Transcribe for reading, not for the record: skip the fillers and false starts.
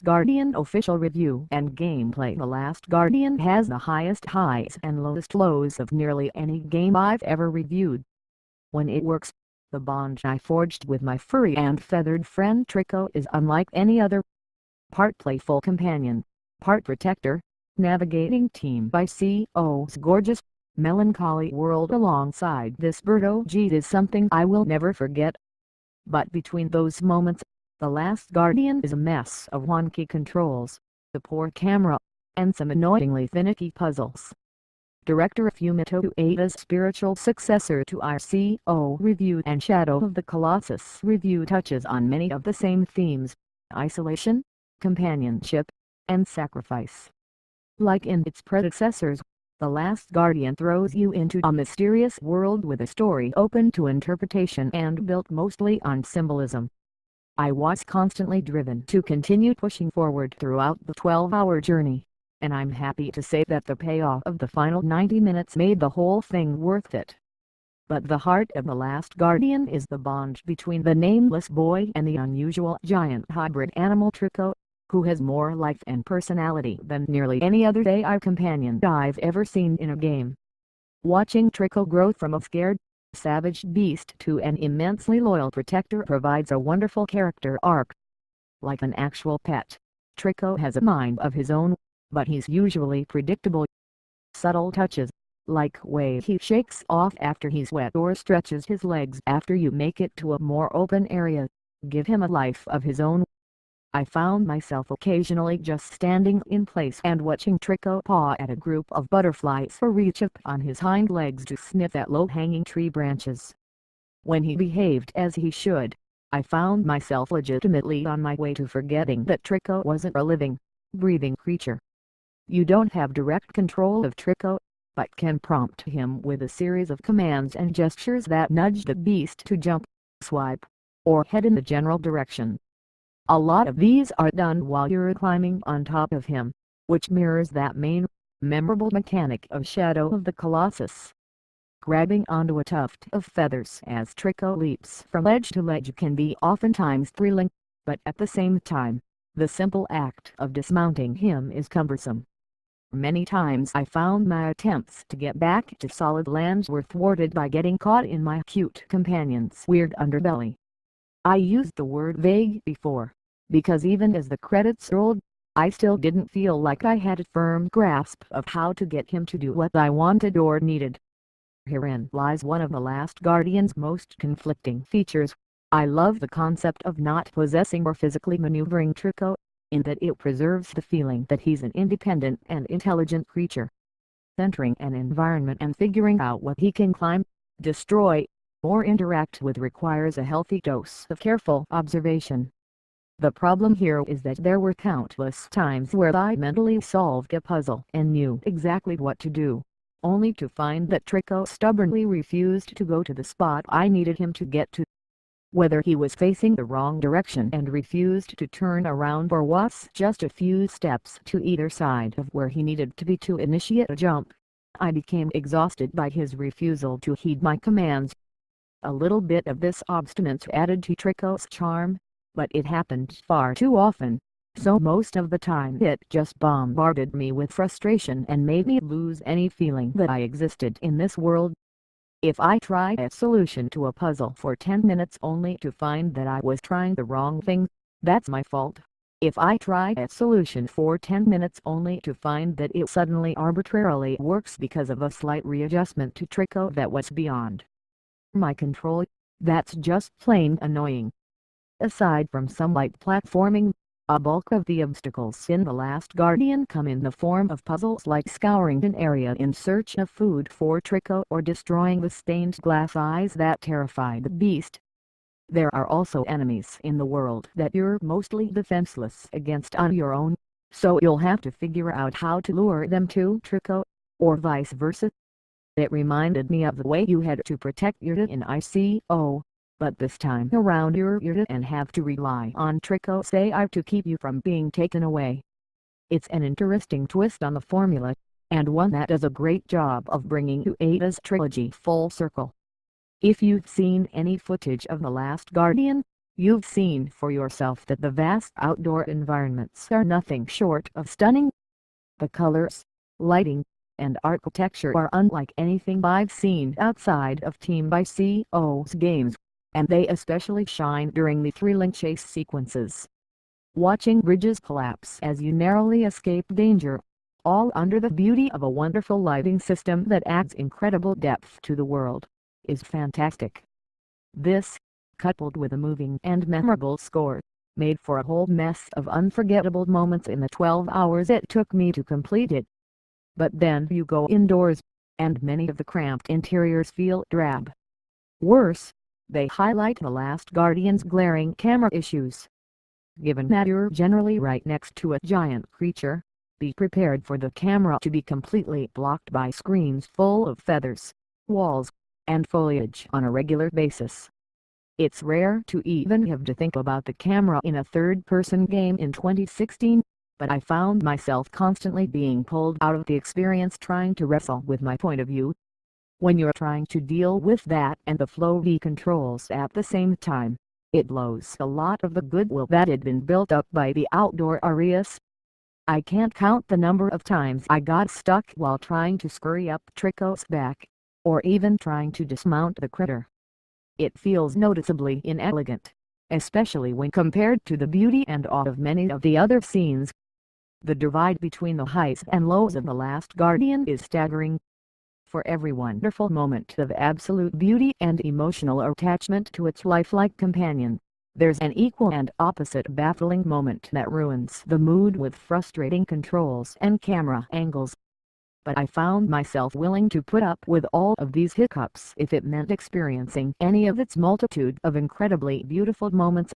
Last Guardian official review and gameplay. The Last Guardian has the highest highs and lowest lows of nearly any game I've ever reviewed. When it works, the bond I forged with my furry and feathered friend Trico is unlike any other. Part playful companion, part protector, navigating team by SIE's gorgeous, melancholy world alongside this bird OG is something I will never forget. But between those moments, The Last Guardian is a mess of wonky controls, the poor camera, and some annoyingly finicky puzzles. Director Fumito Ueda's spiritual successor to our SIE review and Shadow of the Colossus review touches on many of the same themes: isolation, companionship, and sacrifice. Like in its predecessors, The Last Guardian throws you into a mysterious world with a story open to interpretation and built mostly on symbolism. I was constantly driven to continue pushing forward throughout the 12-hour journey, and I'm happy to say that the payoff of the final 90 minutes made the whole thing worth it. But the heart of The Last Guardian is the bond between the nameless boy and the unusual giant hybrid animal Trico, who has more life and personality than nearly any other AI companion I've ever seen in a game. Watching Trico grow from a scared, savage beast to an immensely loyal protector provides a wonderful character arc. Like an actual pet, Trico has a mind of his own, but he's usually predictable. Subtle touches, like way he shakes off after he's wet or stretches his legs after you make it to a more open area, give him a life of his own. I found myself occasionally just standing in place and watching Trico paw at a group of butterflies or reach up on his hind legs to sniff at low-hanging tree branches. When he behaved as he should, I found myself legitimately on my way to forgetting that Trico wasn't a living, breathing creature. You don't have direct control of Trico, but can prompt him with a series of commands and gestures that nudge the beast to jump, swipe, or head in the general direction. A lot of these are done while you're climbing on top of him, which mirrors that main, memorable mechanic of Shadow of the Colossus. Grabbing onto a tuft of feathers as Trico leaps from ledge to ledge can be oftentimes thrilling, but at the same time, the simple act of dismounting him is cumbersome. Many times I found my attempts to get back to solid land were thwarted by getting caught in my cute companion's weird underbelly. I used the word vague before, because even as the credits rolled, I still didn't feel like I had a firm grasp of how to get him to do what I wanted or needed. Herein lies one of The Last Guardian's most conflicting features. I love the concept of not possessing or physically maneuvering Trico, in that it preserves the feeling that he's an independent and intelligent creature. Entering an environment and figuring out what he can climb, destroy, or interact with requires a healthy dose of careful observation. The problem here is that there were countless times where I mentally solved a puzzle and knew exactly what to do, only to find that Trico stubbornly refused to go to the spot I needed him to get to. Whether he was facing the wrong direction and refused to turn around or was just a few steps to either side of where he needed to be to initiate a jump, I became exhausted by his refusal to heed my commands. A little bit of this obstinance added to Trico's charm, but it happened far too often, so most of the time it just bombarded me with frustration and made me lose any feeling that I existed in this world. If I tried a solution to a puzzle for 10 minutes only to find that I was trying the wrong thing, that's my fault. If I try a solution for 10 minutes only to find that it suddenly arbitrarily works because of a slight readjustment to Trico that was beyond my control, that's just plain annoying. Aside from some light platforming, a bulk of the obstacles in The Last Guardian come in the form of puzzles like scouring an area in search of food for Trico or destroying the stained glass eyes that terrify the beast. There are also enemies in the world that you're mostly defenseless against on your own, so you'll have to figure out how to lure them to Trico, or vice versa. It reminded me of the way you had to protect Ueda in ICO, but this time around you're Ueda and have to rely on Trico's AI to keep you from being taken away. It's an interesting twist on the formula, and one that does a great job of bringing Ueda's trilogy full circle. If you've seen any footage of The Last Guardian, you've seen for yourself that the vast outdoor environments are nothing short of stunning. The colors, lighting, and architecture are unlike anything I've seen outside of Team by CO's games, and they especially shine during the thrilling chase sequences. Watching bridges collapse as you narrowly escape danger, all under the beauty of a wonderful lighting system that adds incredible depth to the world, is fantastic. This, coupled with a moving and memorable score, made for a whole mess of unforgettable moments in the 12 hours it took me to complete it. But then you go indoors, and many of the cramped interiors feel drab. Worse, they highlight The Last Guardian's glaring camera issues. Given that you're generally right next to a giant creature, be prepared for the camera to be completely blocked by screens full of feathers, walls, and foliage on a regular basis. It's rare to even have to think about the camera in a third-person game in 2016, but I found myself constantly being pulled out of the experience trying to wrestle with my point of view. When you're trying to deal with that and the floaty controls at the same time, it blows a lot of the goodwill that had been built up by the outdoor areas. I can't count the number of times I got stuck while trying to scurry up Trico's back, or even trying to dismount the critter. It feels noticeably inelegant, especially when compared to the beauty and awe of many of the other scenes. The divide between the highs and lows of The Last Guardian is staggering. For every wonderful moment of absolute beauty and emotional attachment to its lifelike companion, there's an equal and opposite baffling moment that ruins the mood with frustrating controls and camera angles. But I found myself willing to put up with all of these hiccups if it meant experiencing any of its multitude of incredibly beautiful moments.